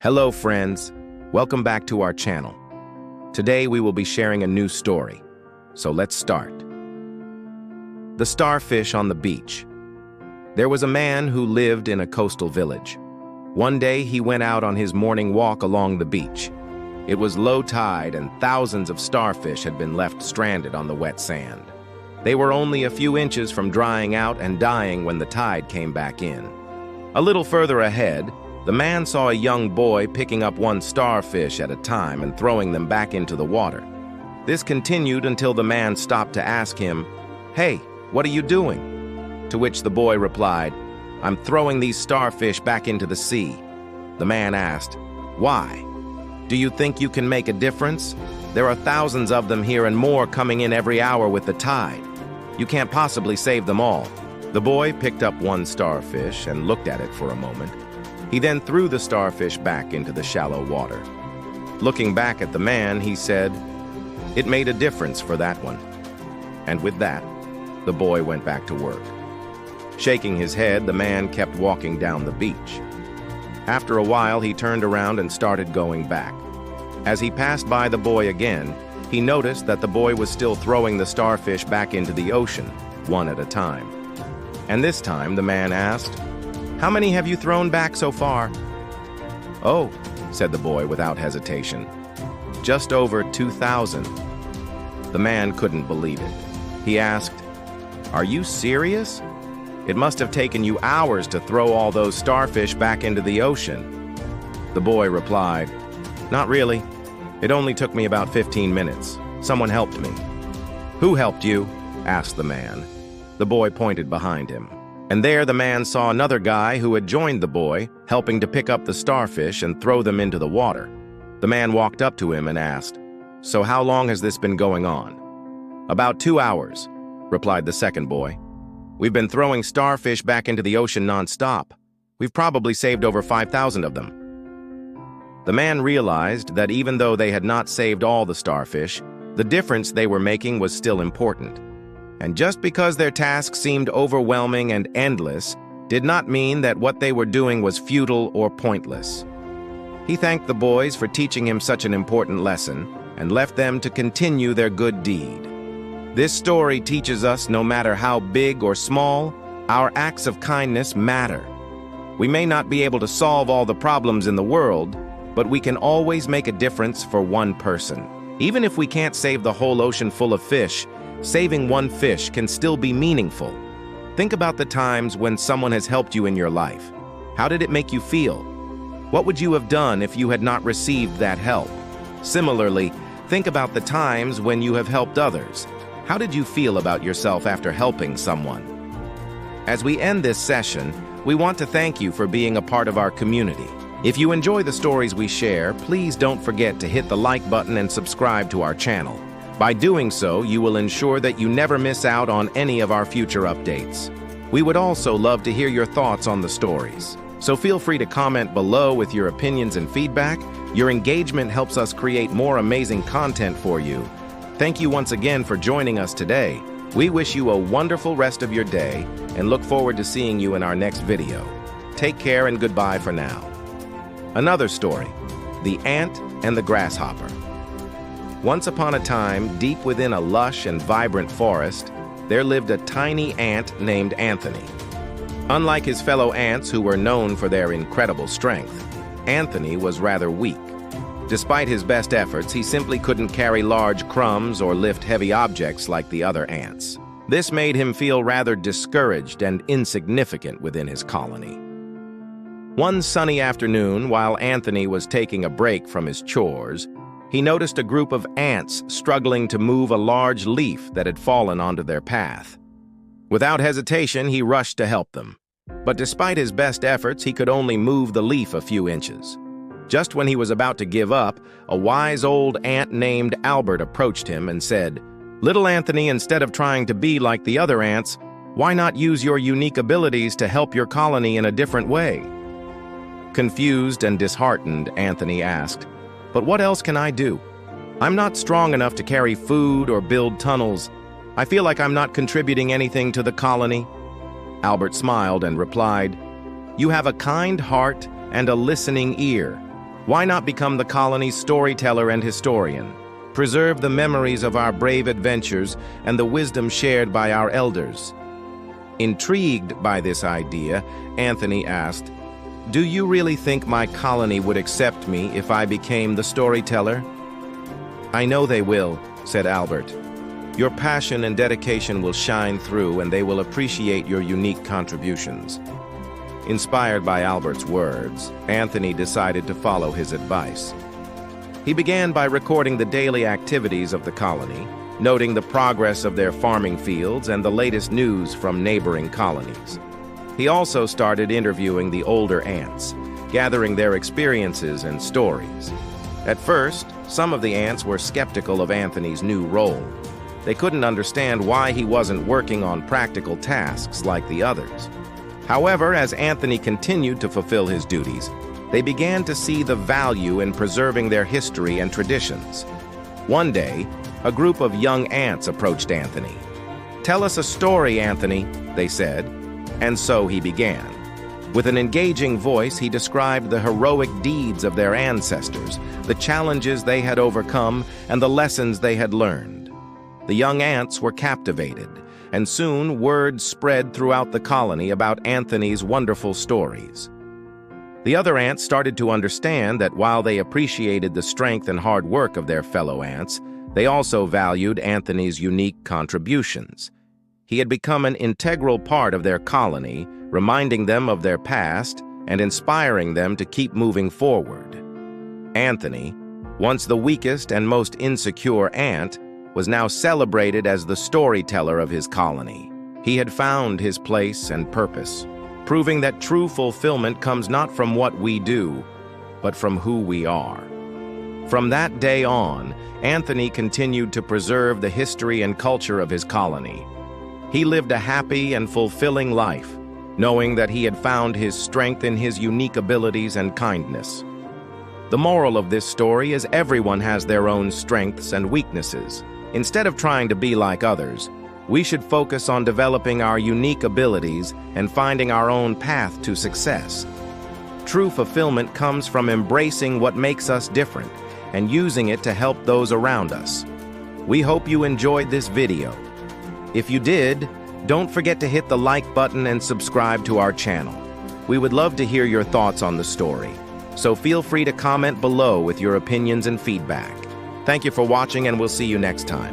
Hello friends, welcome back to our channel. Today we will be sharing a new story, so let's start. The Starfish on the Beach. There was a man who lived in a coastal village. One day he went out on his morning walk along the beach. It was low tide and thousands of starfish had been left stranded on the wet sand. They were only a few inches from drying out and dying when the tide came back in. A little further ahead, the man saw a young boy picking up one starfish at a time and throwing them back into the water. This continued until the man stopped to ask him, "Hey, what are you doing?" To which the boy replied, "I'm throwing these starfish back into the sea." The man asked, "Why? Do you think you can make a difference? There are thousands of them here and more coming in every hour with the tide. You can't possibly save them all." The boy picked up one starfish and looked at it for a moment. He then threw the starfish back into the shallow water. Looking back at the man, he said, "It made a difference for that one." And with that, the boy went back to work. Shaking his head, the man kept walking down the beach. After a while, he turned around and started going back. As he passed by the boy again, he noticed that the boy was still throwing the starfish back into the ocean, one at a time. And this time, the man asked, "How many have you thrown back so far?" "Oh," said the boy without hesitation, "just over 2,000. The man couldn't believe it. He asked, "Are you serious? It must have taken you hours to throw all those starfish back into the ocean." The boy replied, "Not really. It only took me about 15 minutes. Someone helped me." "Who helped you?" asked the man. The boy pointed behind him. And there the man saw another guy who had joined the boy, helping to pick up the starfish and throw them into the water. The man walked up to him and asked, "So how long has this been going on?" "About 2 hours," replied the second boy. "We've been throwing starfish back into the ocean non-stop. We've probably saved over 5,000 of them." The man realized that even though they had not saved all the starfish, the difference they were making was still important. And just because their task seemed overwhelming and endless did not mean that what they were doing was futile or pointless. He thanked the boys for teaching him such an important lesson and left them to continue their good deed. This story teaches us no matter how big or small, our acts of kindness matter. We may not be able to solve all the problems in the world, but we can always make a difference for one person. Even if we can't save the whole ocean full of fish, saving one fish can still be meaningful. Think about the times when someone has helped you in your life. How did it make you feel? What would you have done if you had not received that help? Similarly, think about the times when you have helped others. How did you feel about yourself after helping someone? As we end this session, we want to thank you for being a part of our community. If you enjoy the stories we share, please don't forget to hit the like button and subscribe to our channel. By doing so, you will ensure that you never miss out on any of our future updates. We would also love to hear your thoughts on the stories, so feel free to comment below with your opinions and feedback. Your engagement helps us create more amazing content for you. Thank you once again for joining us today. We wish you a wonderful rest of your day and look forward to seeing you in our next video. Take care and goodbye for now. Another story, The Ant and the Grasshopper. Once upon a time, deep within a lush and vibrant forest, there lived a tiny ant named Anthony. Unlike his fellow ants who were known for their incredible strength, Anthony was rather weak. Despite his best efforts, he simply couldn't carry large crumbs or lift heavy objects like the other ants. This made him feel rather discouraged and insignificant within his colony. One sunny afternoon, while Anthony was taking a break from his chores, he noticed a group of ants struggling to move a large leaf that had fallen onto their path. Without hesitation, he rushed to help them. But despite his best efforts, he could only move the leaf a few inches. Just when he was about to give up, a wise old ant named Albert approached him and said, "Little Anthony, instead of trying to be like the other ants, why not use your unique abilities to help your colony in a different way?" Confused and disheartened, Anthony asked, "But what else can I do? I'm not strong enough to carry food or build tunnels. I feel like I'm not contributing anything to the colony." Albert smiled and replied, "You have a kind heart and a listening ear. Why not become the colony's storyteller and historian? Preserve the memories of our brave adventures and the wisdom shared by our elders. Intrigued by this idea, Anthony asked, "Do you really think my colony would accept me if I became the storyteller?" "I know they will," said Albert. "Your passion and dedication will shine through, and they will appreciate your unique contributions." Inspired by Albert's words, Anthony decided to follow his advice. He began by recording the daily activities of the colony, noting the progress of their farming fields and the latest news from neighboring colonies. He also started interviewing the older ants, gathering their experiences and stories. At first, some of the ants were skeptical of Anthony's new role. They couldn't understand why he wasn't working on practical tasks like the others. However, as Anthony continued to fulfill his duties, they began to see the value in preserving their history and traditions. One day, a group of young ants approached Anthony. "Tell us a story, Anthony," they said, and so he began. With an engaging voice, he described the heroic deeds of their ancestors, the challenges they had overcome, and the lessons they had learned. The young ants were captivated, and soon word spread throughout the colony about Anthony's wonderful stories. The other ants started to understand that while they appreciated the strength and hard work of their fellow ants, they also valued Anthony's unique contributions. He had become an integral part of their colony, reminding them of their past and inspiring them to keep moving forward. Anthony, once the weakest and most insecure ant, was now celebrated as the storyteller of his colony. He had found his place and purpose, proving that true fulfillment comes not from what we do, but from who we are. From that day on, Anthony continued to preserve the history and culture of his colony. He lived a happy and fulfilling life, knowing that he had found his strength in his unique abilities and kindness. The moral of this story is everyone has their own strengths and weaknesses. Instead of trying to be like others, we should focus on developing our unique abilities and finding our own path to success. True fulfillment comes from embracing what makes us different and using it to help those around us. We hope you enjoyed this video. If you did, don't forget to hit the like button and subscribe to our channel. We would love to hear your thoughts on the story, so feel free to comment below with your opinions and feedback. Thank you for watching, and we'll see you next time.